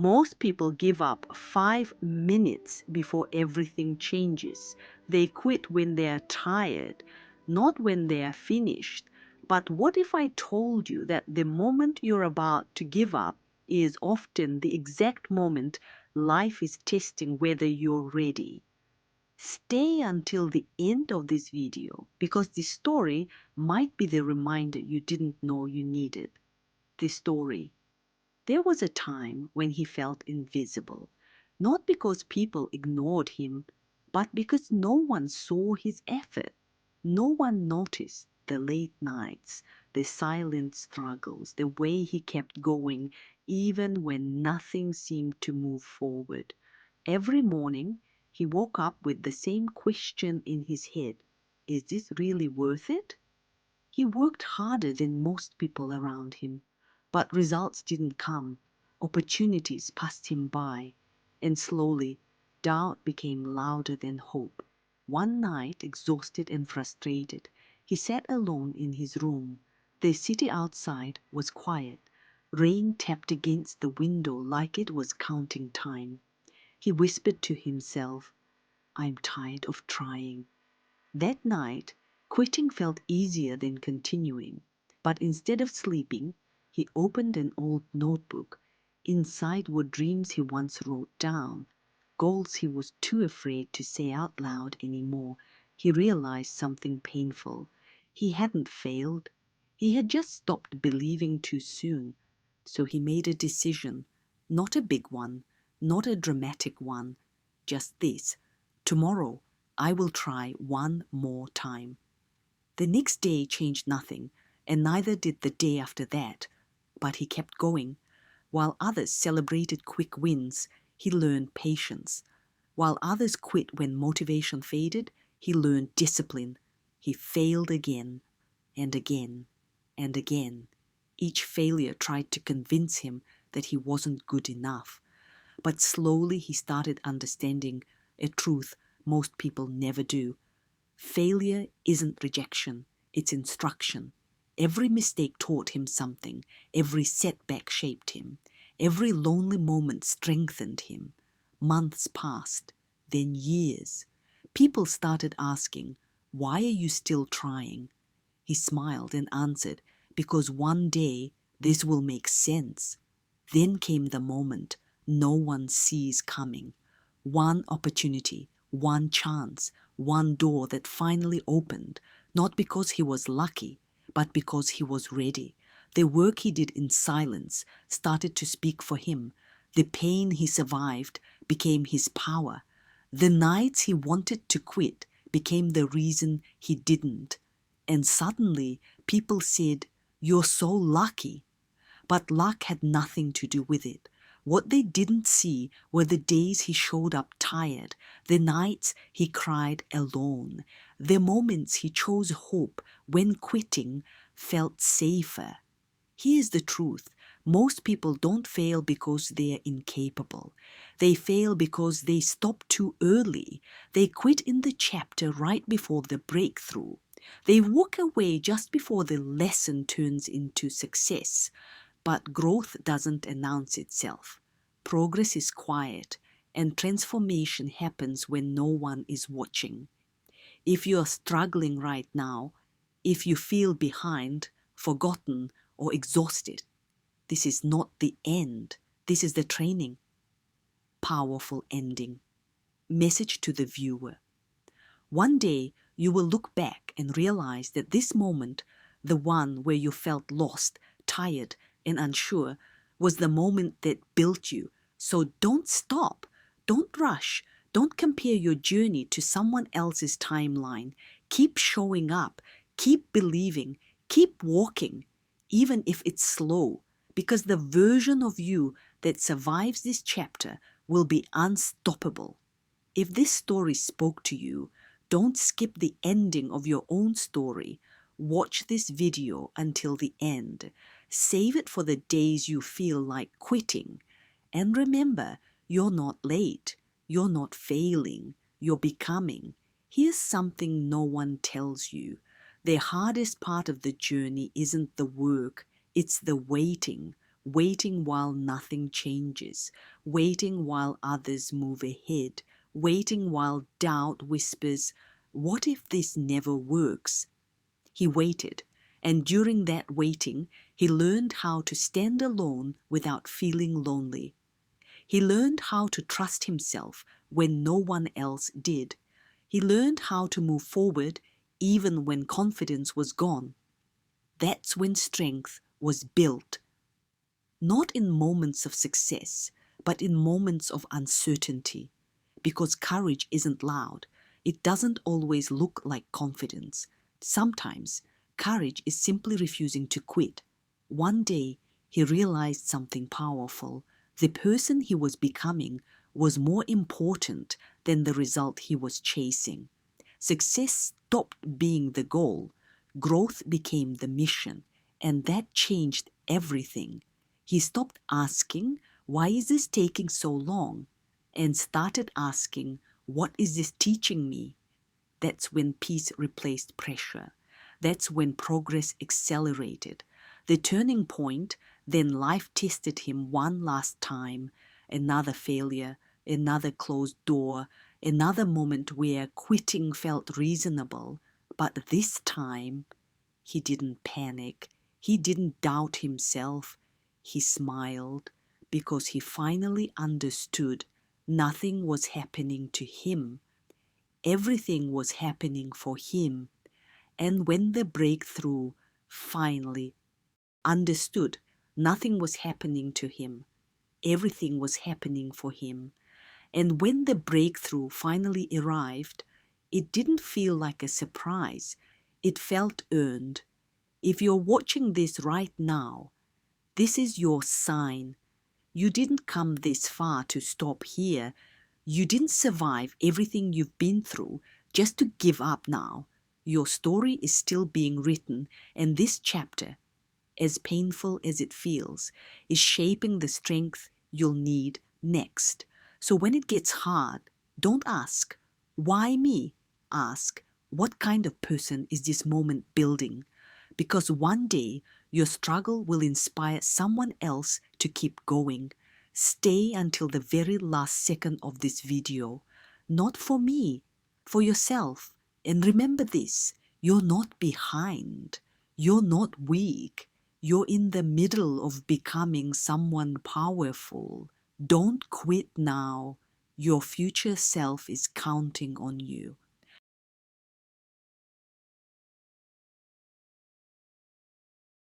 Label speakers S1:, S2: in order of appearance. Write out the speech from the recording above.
S1: Most people give up 5 minutes before everything changes. They quit when they are tired, not when they are finished. But what if I told you that the moment you're about to give up is often the exact moment life is testing whether you're ready? Stay until the end of this video because this story might be the reminder you didn't know you needed. This story. There was a time when he felt invisible, not because people ignored him, but because no one saw his effort. No one noticed the late nights, the silent struggles, the way he kept going even when nothing seemed to move forward. Every morning, he woke up with the same question in his head: is this really worth it? He worked harder than most people around him, but results didn't come. Opportunities passed him by, and slowly doubt became louder than hope. One night, exhausted and frustrated, he sat alone in his room. The city outside was quiet. Rain tapped against the window like it was counting time. He whispered to himself, "I'm tired of trying." That night, quitting felt easier than continuing. But instead of sleeping, he opened an old notebook. Inside were dreams he once wrote down, goals he was too afraid to say out loud anymore. He realized something painful. He hadn't failed. He had just stopped believing too soon. So he made a decision, not a big one, not a dramatic one, just this: tomorrow I will try one more time. The next day changed nothing, and neither did the day after that. But he kept going. While others celebrated quick wins, he learned patience. While others quit when motivation faded, he learned discipline. He failed again and again and again. Each failure tried to convince him that he wasn't good enough. But slowly he started understanding a truth most people never do. Failure isn't rejection, it's instruction. Every mistake taught him something. Every setback shaped him. Every lonely moment strengthened him. Months passed, then years. People started asking, "Why are you still trying?" He smiled and answered, "Because one day this will make sense." Then came the moment no one sees coming. One opportunity, one chance, one door that finally opened, not because he was lucky, but because he was ready. The work he did in silence started to speak for him. The pain he survived became his power. The nights he wanted to quit became the reason he didn't. And suddenly people said, "You're so lucky." But luck had nothing to do with it. What they didn't see were the days he showed up tired, the nights he cried alone, the moments he chose hope when quitting felt safer. Here's the truth. Most people don't fail because they are incapable. They fail because they stop too early. They quit in the chapter right before the breakthrough. They walk away just before the lesson turns into success. But growth doesn't announce itself. Progress is quiet, and transformation happens when no one is watching. If you are struggling right now, if you feel behind, forgotten, or exhausted, this is not the end. This is the training. Powerful ending. Message to the viewer. One day, you will look back and realize that this moment, the one where you felt lost, tired, and unsure, was the moment that built you. So don't stop. Don't rush. Don't compare your journey to someone else's timeline. Keep showing up. Keep believing. Keep walking, even if it's slow, because the version of you that survives this chapter will be unstoppable. If this story spoke to you, don't skip the ending of your own story. Watch this video until the end. Save it for the days you feel like quitting. And remember, you're not late. You're not failing. You're becoming. Here's something no one tells you. The hardest part of the journey isn't the work, it's the waiting. waiting while nothing changes, waiting while others move ahead, waiting while doubt whispers, "What if this never works?" He waited, and during that waiting, he learned how to stand alone without feeling lonely. He learned how to trust himself when no one else did. He learned how to move forward even when confidence was gone. That's when strength was built, not in moments of success, but in moments of uncertainty. Because courage isn't loud. It doesn't always look like confidence. Sometimes, courage is simply refusing to quit. One day, he realized something powerful. The person he was becoming was more important than the result he was chasing. Success stopped being the goal. Growth became the mission, and that changed everything. He stopped asking, "Why is this taking so long?" and started asking, "What is this teaching me?" That's when peace replaced pressure. That's when progress accelerated. The turning point, then life tested him one last time. Another failure, another closed door, another moment where quitting felt reasonable. But this time, he didn't panic. He didn't doubt himself. He smiled because he finally understood nothing was happening to him. Everything was happening for him. And when the breakthrough finally understood, nothing was happening to him. Everything was happening for him. And when the breakthrough finally arrived, it didn't feel like a surprise. It felt earned. If you're watching this right now, this is your sign. You didn't come this far to stop here. You didn't survive everything you've been through just to give up now. Your story is still being written, and this chapter, as painful as it feels, is shaping the strength you'll need next. So when it gets hard, don't ask, "Why me?" Ask, "What kind of person is this moment building?" Because one day, your struggle will inspire someone else to keep going. Stay until the very last second of this video. Not for me, for yourself. And remember this, you're not behind. You're not weak. You're in the middle of becoming someone powerful. Don't quit now. Your future self is counting on you.